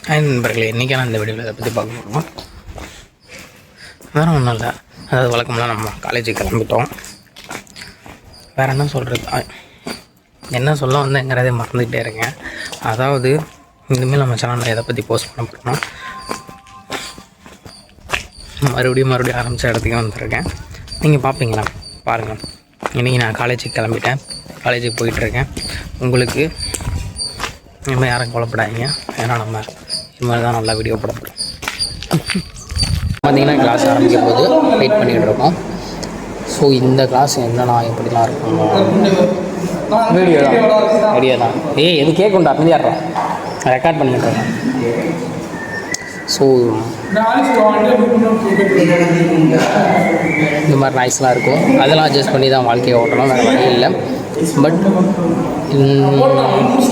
நண்பர்களே, இன்றைக்கான இந்த வீடியோவில் இதை பற்றி பார்க்க போகிறோம். வேறு ஒன்றும் இல்லை, அதாவது வழக்கம்லாம் நம்ம காலேஜுக்கு கிளம்பிட்டோம். வேறு என்ன சொல்கிறது, என்ன சொல்ல வந்தேங்கிறதே மறந்துக்கிட்டே இருக்கேன். அதாவது இனிமேல் நம்ம சேனலில் எதை பற்றி போஸ்ட் பண்ண போகிறோம்னா, மறுபடியும் ஆரம்பித்த இடத்துக்கு வந்துருக்கேன். நீங்கள் பார்ப்பீங்களா, பாருங்கள். இன்றைக்கி நான் காலேஜுக்கு கிளம்பிட்டேன், காலேஜுக்கு போயிட்டுருக்கேன். உங்களுக்கு இனிமேல் யாரும் கொலைப்படாதீங்க, ஏன்னா நம்ம இது மாதிரி தான் நல்லா வீடியோ போட போகிறோம். பார்த்திங்கன்னா கிளாஸ் ஆரம்பிக்கும் போது வெயிட் பண்ணிகிட்டு இருக்கோம். ஸோ இந்த கிளாஸ் என்னன்னா எப்படிலாம் இருக்கும் வீடியோ தான் எது கேட்குண்டா அமைதியாக ரெக்கார்ட் பண்ணிட்டு இருக்கேன். ஸோ இந்த மாதிரி நாய்ஸ்லாம் இருக்கும், அதெல்லாம் அட்ஜஸ்ட் பண்ணி தான் வாழ்க்கையை ஓட்டணும், வேறு வழி இல்லை. பட்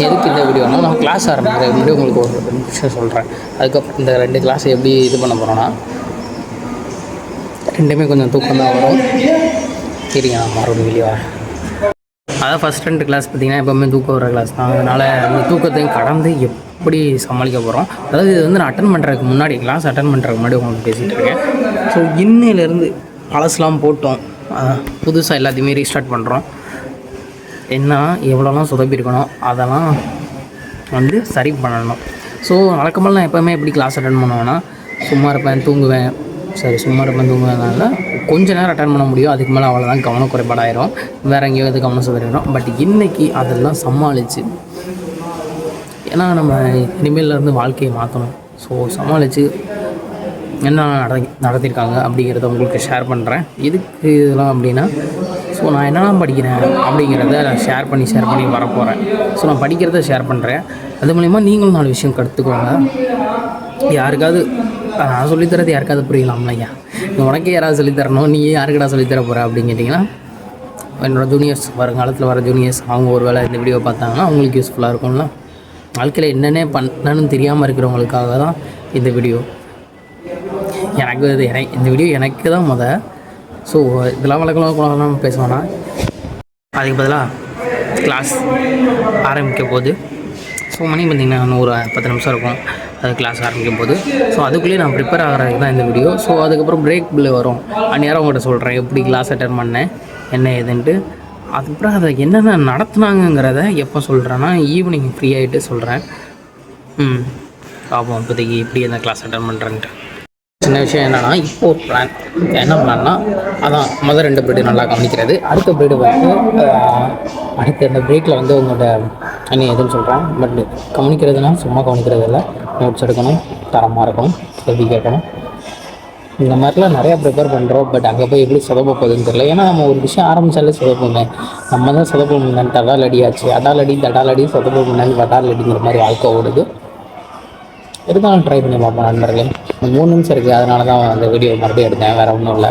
எதுக்கு இந்த வீடியோனா, நான் கிளாஸ் ஆரம்பிக்கிறேன் முன்னாடி உங்களுக்கு ஒரு விஷயம் சொல்கிறேன். அதுக்கப்புறம் இந்த 2 கிளாஸ் எப்படி இது பண்ண போகிறோன்னா, ரெண்டுமே கொஞ்சம் தூக்கம் தான் வரும். சரிங்க, நான் மறுபடியும் வெளியே வரேன். அதான் ஃபஸ்ட் 2 கிளாஸ் பார்த்திங்கன்னா எப்போவுமே தூக்கம் வர கிளாஸ் தான். அதனால் அந்த தூக்கத்தையும் கடந்து எப்படி சமாளிக்க போகிறோம். அதாவது இது வந்து நான் அட்டன் பண்ணுறதுக்கு முன்னாடி, கிளாஸ் அட்டன் பண்ணுறதுக்கு முன்னாடி உங்களுக்கு பேசிகிட்டு இருக்கேன். ஸோ இன்னையிலேருந்து பழசெலாம் போட்டோம், புதுசாக எல்லாத்தையுமே ரீஸ்டார்ட் பண்ணுறோம். என்ன எவ்வளோலாம் சொதப்பிருக்கணும் அதெல்லாம் வந்து சரி பண்ணணும். ஸோ வழக்கமாக நான் எப்போவுமே எப்படி கிளாஸ் அட்டன் பண்ணுவேன்னா, சும்மா இருப்பேன் தூங்குவேன். சரி, சும்மா இருப்பேன் தூங்குவேனால கொஞ்சம் நேரம் அட்டன் பண்ண முடியும், அதுக்கு மேலே அவ்வளோதான் கவனம் குறைபாடாயிரும், வேறு எங்கேயாவது கவனம் சிதறிடும். பட் இன்றைக்கி அதெல்லாம் சமாளித்து, ஏன்னா நம்ம இனிமேலேருந்து வாழ்க்கையை மாற்றணும். ஸோ சமாளித்து என்ன நடத்தியிருக்காங்க அப்படிங்கிறத உங்களுக்கு ஷேர் பண்ணுறேன். எதுக்கு இதெல்லாம் அப்படின்னா, ஸோ நான் என்னெல்லாம் படிக்கிறேன் அப்படிங்கிறத நான் ஷேர் பண்ணி வரப்போகிறேன். ஸோ நான் படிக்கிறத ஷேர் பண்ணுறேன், அது மூலிமா நீங்களும் 4 விஷயம் கற்றுக்கோங்க. யாருக்காவது நான் சொல்லித்தரது யாருக்காவது புரியலாம்ல, ஐயா உனக்கே யாராவது சொல்லித்தரணும், நீ யாருக்கடா சொல்லித்தர போகிற அப்படின்னு கேட்டிங்கன்னா, என்னோடய ஜூனியர்ஸ், வருங்காலத்தில் வர ஜூனியர்ஸ், அவங்க ஒரு வேளை இந்த வீடியோ பார்த்தாங்கன்னா அவங்களுக்கு யூஸ்ஃபுல்லாக இருக்கும்ல. வாழ்க்கையில் என்னென்ன பண்ணணும்னு தெரியாமல் இருக்கிறவங்களுக்காக தான் இந்த வீடியோ. இந்த வீடியோ எனக்கு தான் ஸோ இதெல்லாம் வழக்கம் பேசுவேன்னா, அதுக்கு பதிலாக கிளாஸ் ஆரம்பிக்க போது, ஸோ மணி பார்த்திங்கன்னா இன்னும் ஒரு 10 நிமிஷம் இருக்கும் அது கிளாஸ் ஆரம்பிக்கும் போது. ஸோ அதுக்குள்ளேயே நான் ப்ரிப்பேர் ஆகிறதுக்கு தான் இந்த வீடியோ. ஸோ அதுக்கப்புறம் பிரேக் பில் வரும், அந்நேரம் அவங்கள்ட்ட சொல்கிறேன் எப்படி கிளாஸ் அட்டன் பண்ணேன் என்ன ஏதுன்ட்டு. அதுக்கப்புறம் அதை என்னென்ன நடத்துனாங்கிறத எப்போ சொல்கிறேன்னா, ஈவினிங் ஃப்ரீ ஆகிட்டு சொல்கிறேன். பார்ப்போம் இப்போதைக்கு எப்படி அந்த கிளாஸ் அட்டன் பண்ணுறேன்ட்டு. சின்ன விஷயம் என்னென்னா, இப்போ ஒரு பிளான், என்ன பிளான்னா, அதான் முதல் 2 பீரியடு நல்லா கவனிக்கிறது, அடுத்த பீரியடு வந்து அடுத்த இந்த பிரேக்கில் வந்து உங்களோட என்ன எதுன்னு சொல்கிறேன். பட் கவனிக்கிறதுனா சும்மா கவனிக்கிறது இல்லை, நோட்ஸ் எடுக்கணும், தரமாக இருக்கணும், கேள்வி கேட்கணும். இந்த மாதிரிலாம் நிறையா ப்ரிப்பேர் பண்ணுறோம். பட் அங்கே போய் எப்படி சொதப்ப போகுதுன்னு தெரியல. ஏன்னா நம்ம ஒரு விஷயம் ஆரம்பித்தாலே சொதப்போமே, நம்ம தான் சொதப்ப முன்னான்னு தடாலடி ஆச்சு, தடாலடி சொதப்ப முன்னான்னு வடாலடிங்கிற மாதிரி வாழ்க்கை ஓடுது. இருந்தாலும் ட்ரை பண்ணி பார்ப்போம் நண்பர்களே. 3 நிமிஷம் இருக்குது, அதனால தான் அந்த வீடியோ மறுபடியும் எடுத்தேன், வேறு ஒன்றும் இல்லை.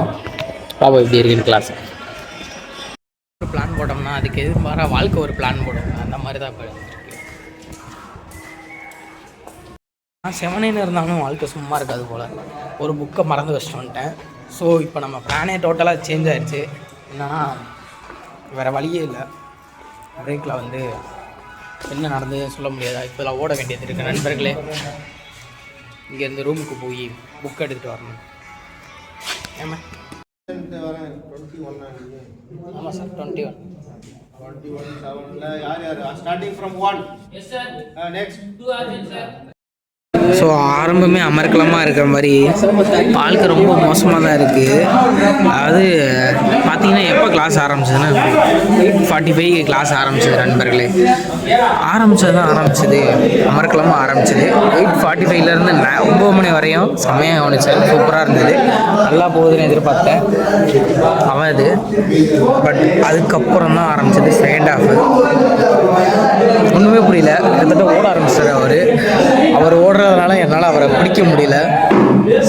பாப்பா இப்படி இருக்குன்னு கிளாஸ் ஒரு பிளான் போட்டோம்னா அதுக்கு எதிர்பாராக வாழ்க்கை ஒரு பிளான் போடும், அந்த மாதிரி தான் இப்போ இருக்குது. நான் 7 இருந்தாலும் வாழ்க்கை சும்மா இருக்காது போல். ஒரு புக்கை மறந்து வச்சுட்டு வந்துட்டேன். ஸோ இப்போ நம்ம பிளானே டோட்டலாக சேஞ்ச் ஆகிடுச்சு. என்னென்னா வேறு வழியே இல்லை, பிரேக்கில் வந்து என்ன நடந்தது சொல்ல முடியாதா, இப்போலாம் ஓட வேண்டியது இருக்குது நண்பர்களே. இங்கேருந்து ரூமுக்கு போய் புக் எடுத்துகிட்டு வரணும். ஏமா ஆமாம் சார், 21 யார் starting from 1. Yes sir, next 2 organ sir. So ஆரம்பமே அமர்க்கலமாக இருக்கிற மாதிரி வாழ்க்கை ரொம்ப மோசமாக தான் இருக்குது. அதாவது பார்த்திங்கன்னா எப்போ கிளாஸ் ஆரம்பிச்சதுன்னா 8:45 கிளாஸ் ஆரம்பிச்சது நண்பர்களே. ஆரம்பிச்சது அமர்க்கலமாக ஆரம்பிச்சது. 8:45லேருந்து 9 மணி வரையும் செம்மையாக கவனிச்சேன், சூப்பராக இருந்தது, நல்லா போகுதுன்னு எதிர்பார்த்தேன். அவன் இது பட் அதுக்கப்புறம் தான் ஆரம்பிச்சது செகண்ட் ஹாஃபு. ஒன்றுமே புரியல, கிட்டத்தட்ட ஓட ஆரம்பிச்சார் அவர் ஓடுறதுனால என்னால் அவரை பிடிக்க முடியல.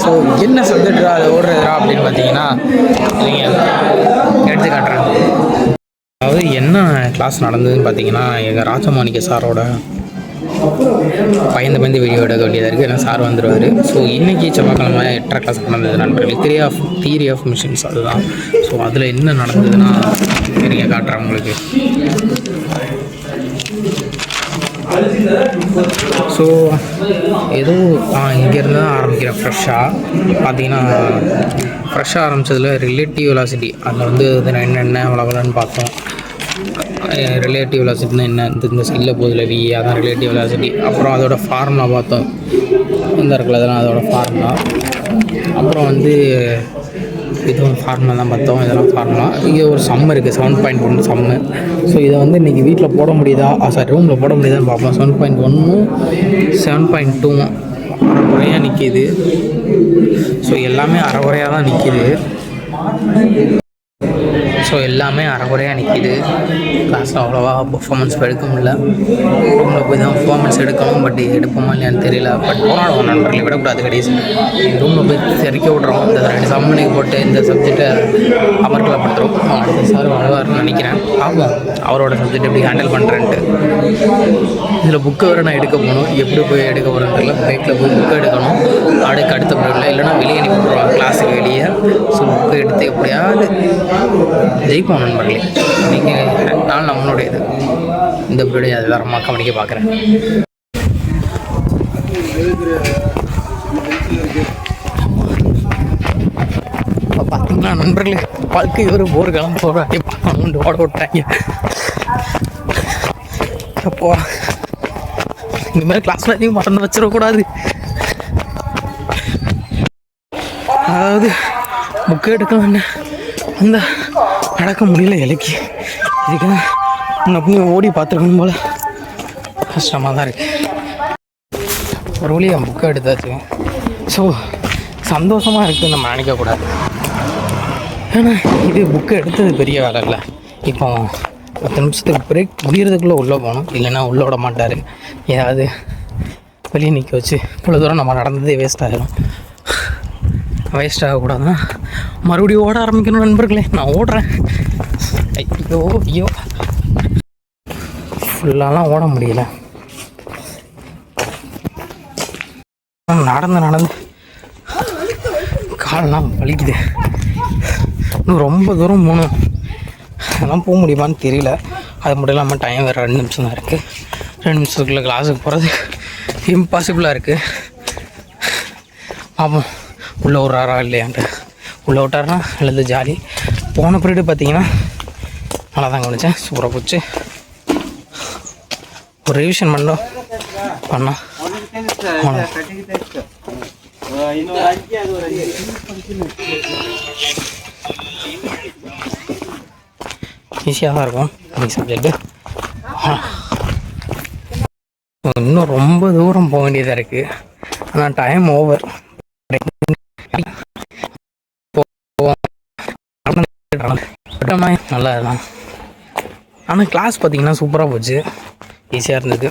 ஸோ என்ன சப்ஜெக்ட் அதை ஓடுறதுரா அப்படின்னு பார்த்தீங்கன்னா, நீங்கள் எடுத்து காட்டுறேன். அதாவது என்ன கிளாஸ் நடந்ததுன்னு பார்த்தீங்கன்னா, எங்கள் ராஜமாணிக்க சாரோட பயந்து வீடியோ எடுக்க வேண்டியதாக இருக்குது, ஏன்னா சார் வந்துடுவார். ஸோ இன்றைக்கி செவ்வாய்க்கிழமை 8:30 கிளாஸ் நடந்தது நண்பர்கள், தியரி ஆஃப் மிஷின்ஸ் அதுதான். ஸோ அதில் என்ன நடந்ததுன்னா நீங்கள் காட்டுறேன் உங்களுக்கு. ஸோ ஏதோ இங்கேருந்து தான் ஆரம்பிக்கிறேன் ஃப்ரெஷ்ஷாக. பார்த்தீங்கன்னா ஃப்ரெஷ்ஷாக ஆரம்பித்ததில் ரிலேட்டிவ் வெலாசிட்டி அதில் வந்து என்னென்ன வளவலன்னு பார்த்தோம். ரிலேட்டிவ் வெலாசிட்டினா என்ன, இந்த சைடில் போதில் வி, அதான் ரிலேட்டிவ் வெலாசிட்டி. அப்புறம் அதோட ஃபார்முலா பார்த்தோம், இந்த இருக்குல்ல அதெல்லாம் அதோட ஃபார்முலா. அப்புறம் வந்து இதுவும் ஃபார்முலா தான் பார்த்தோம், இதெல்லாம் ஃபார்முலா. இங்கே ஒரு சம்மு இருக்குது, 7.1 சம்மு. ஸோ இதை வந்து இன்றைக்கி வீட்டில் போட முடியுதா, சாரி ரூமில் போட முடியுதான்னு பார்ப்போம். 7.1 7.2 அரைக்குறையாக நிற்கிது. ஸோ எல்லாமே அரைக்குறையாக தான் நிற்கிது. ஸோ எல்லாமே அரைக்குறையாக நிற்கிது. கிளாஸில் அவ்வளோவா பர்ஃபார்மன்ஸ் எடுக்க முடியல. ரூமில் போய் தான் பர்ஃபார்மன்ஸ் எடுக்கணும், பட் எடுப்போமா இல்லையான்னு தெரியல. பட் போராடுவோம் நண்பர்களை, விடக்கூடாது. கடைசி ரூமில் போய் தெரிக்க விட்றோம். இந்த 2 சம்மனுக்கு போட்டு இந்த சப்ஜெக்டை அமர்க்கலப்படுத்துகிறோம். அடுத்த சார் வருவார்னு நினைக்கிறேன். பார்ப்போம் அவரோட சப்ஜெக்ட் எப்படி ஹேண்டில் பண்ணுறேன்ட்டு. இதில் புக்கை வர நான் எடுக்க போகணும், எப்படி போய் எடுக்க போகிறேன்னு தெரியல. பைக்கில் போய் புக்கை எடுக்கணும் அடுத்த பீரியடில், இல்லைனா வெளியே அனுப்பி விட்ருவாங்க கிளாஸுக்கு வெளியே. ஸோ புக்கை எடுத்து எப்படியாவது ஜெயிப்போம் நண்பர்களே. நீங்கள் நான் நம்மளுடைய இந்த பீரியட் அது வேறு கவனிக்க பார்க்குறேன். இப்போ பார்த்தீங்களா நண்பர்களே, வாழ்க்கை ஒரு போர் கிளம்ப போகிறாங்க, ஓட விட்டாங்க. அப்போ இந்த மாதிரி கிளாஸில் அதிகம் மறந்து வச்சிடக்கூடாது. அதாவது புக்கு எடுக்கலாம் அந்த நடக்க முடியல இலக்கி. இதுக்கு தான் அப்படி ஓடி பார்த்துருக்கணும் போல். கஷ்டமாக தான் இருக்குது. ஒரு வழியாக புக்கை எடுத்தாச்சு. ஸோ சந்தோஷமாக இருக்குது, நம்ம நினைக்கக்கூடாது. ஏன்னா இது புக்கை எடுத்தது பெரிய வேலை இல்லை. இப்போ 10 நிமிஷத்துக்கு பிரேக் முடிகிறதுக்குள்ளே உள்ளே போகணும், இல்லைன்னா உள்ளே விட மாட்டார். ஏதாவது வெளியே நிற்க வச்சு இவ்வளோ தூரம் நம்ம நடந்ததே வேஸ்ட் ஆகிடும். வேஸ்ட் ஆகக்கூடாதுன்னா மறுபடியும் ஓட ஆரம்பிக்கணும் நண்பர்களே. நான் ஓடுறேன். ஐயோ ஃபுல்லாலாம் ஓட முடியல. நடந்து காலெலாம் வலிக்குது. இன்னும் ரொம்ப தூரம் போகணும். அதெல்லாம் போக முடியுமான்னு தெரியல. அது மட்டும் இல்லாமல் டைம் வேறு 2 நிமிஷம் தான் இருக்குது. 2 நிமிஷத்துக்குள்ளே கிளாஸுக்கு போகிறது இம்பாசிபிளாக இருக்குது. பார்ப்போம் உள்ளே விட்றாரா இல்லையான்ட்டு. உள்ளே விட்டாருன்னா எழுது ஜாலி. போன பீரியடு பார்த்தீங்கன்னா நல்லா தான் கவனிச்சேன், சூப்பராக போச்சு. ஒரு ரிவிஷன் பண்ணோம் பண்ணோம் ஈஸியாக தான் இருக்கும் இந்த சப்ஜெக்டு. இன்னும் ரொம்ப தூரம் போக வேண்டியதாக இருக்குது. ஆனால் டைம் ஓவர். நல்லா தான். ஆனால் கிளாஸ் பார்த்தீங்கன்னா சூப்பராக போச்சு, ஈஸியாக இருந்தது.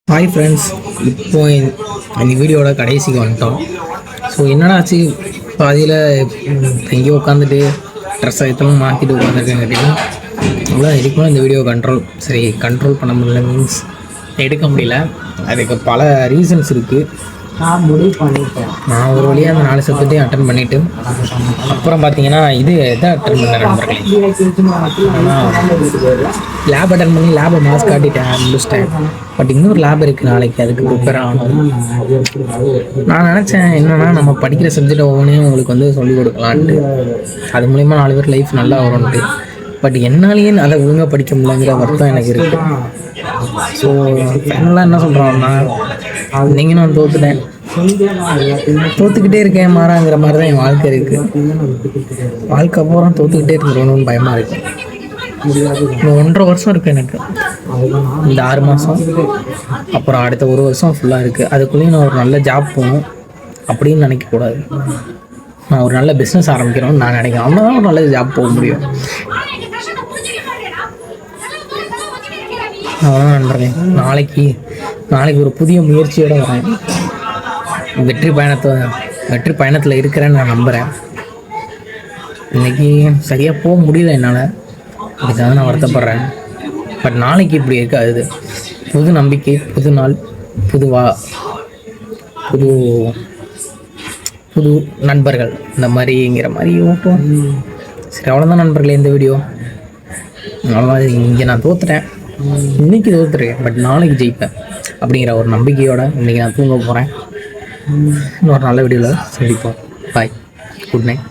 ஹாய் ஃப்ரெண்ட்ஸ், இப்போ இந்த வீடியோட கடைசிக்கு வந்துட்டோம். ஸோ என்னடா ஆச்சு, பாதியில் எங்கேயோ உட்காந்துட்டு ட்ரெஸ் ஐட்டமும் மாற்றிட்டு உட்காந்துருக்கேன் கேட்டிங்கன்னா அவ்வளோ இதுக்குமே இந்த வீடியோ கண்ட்ரோல் பண்ண முடியல, மீன்ஸ் எடுக்க முடியல. அதுக்கு பல ரீசன்ஸ் இருக்குது. நான் முடிவு பண்ணிட்டேன். நான் ஒரு வழியாக அந்த 4 சப்ஜெக்டையும் அட்டன் பண்ணிவிட்டு அப்புறம் பார்த்தீங்கன்னா எதை அட்டன் பண்ணேன் நண்பர்களே, லேப் அட்டன் பண்ணி லேபை மாஸ்க் காட்டிட்டேன், முடிச்சிட்டேன். பட் இன்னொரு லேப் இருக்குது நாளைக்கு, அதுக்கு ப்ரிப்பேர் ஆகணும். நான் நினச்சேன் என்னென்னா நம்ம படிக்கிற சப்ஜெக்ட் ஒவ்வொன்றையும் உங்களுக்கு வந்து சொல்லிக் கொடுக்கலான்ட்டு, அது மூலிமா 4 பேர் லைஃப் நல்லா வரும்ன்ட்டு. பட் என்னாலேயே அதை ஒழுங்காக படிக்க முடியலங்கிற வருத்தம் எனக்கு இருக்குது. ஸோ ஃபைனலாக என்ன சொல்கிறோம்னா, நீங்கள் நான் தோற்றுக்கிட்டே இருக்கேன் மாறாங்கிற மாதிரி தான் என் வாழ்க்கை இருக்குது. வாழ்க்கை அப்புறம் தோற்றுக்கிட்டே இருக்கணும்னு பயமாக இருக்குது. இன்னும் 1.5 வருஷம் இருக்குது எனக்கு, இந்த 6 மாதம், அப்புறம் அடுத்த 1 வருஷம் ஃபுல்லாக இருக்குது. அதுக்குள்ளேயும் நான் ஒரு நல்ல ஜாப் போகணும் அப்படின்னு நினைக்கக்கூடாது. நான் ஒரு நல்ல பிஸ்னஸ் ஆரம்பிக்கிறோன்னு நான் நினைக்கிறேன். அவ்வளோ தான் ஒரு நல்ல ஜாப் போக முடியும். அவ்வளோதான் நண்பர்களே. நாளைக்கு ஒரு புதிய முயற்சியோடு வரேன். வெற்றி பயணத்தில் இருக்கிறேன்னு நான் நம்புகிறேன். இன்றைக்கி சரியாக போக முடியல என்னால், அதுக்காக நான் வருத்தப்படுறேன். பட் நாளைக்கு இப்படி இருக்காது. புது நம்பிக்கை, புது நாள், புது புது நண்பர்கள் இந்த மாதிரிங்கிற மாதிரி ஓட்டுவோம். சரி, அவ்வளோதான் நண்பர்களே இந்த வீடியோ. அவ்வளோதான். இங்கே நான் தோத்துட்டேன், இன்றைக்கி தோற்றுருக்கேன், பட் நாளைக்கு ஜெயிப்பேன் அப்படிங்கிற ஒரு நம்பிக்கையோடு இன்றைக்கி நான் தூங்க போகிறேன். இன்னொரு நல்ல வீடியோவில் சந்திப்போம். பாய், குட் நைட்.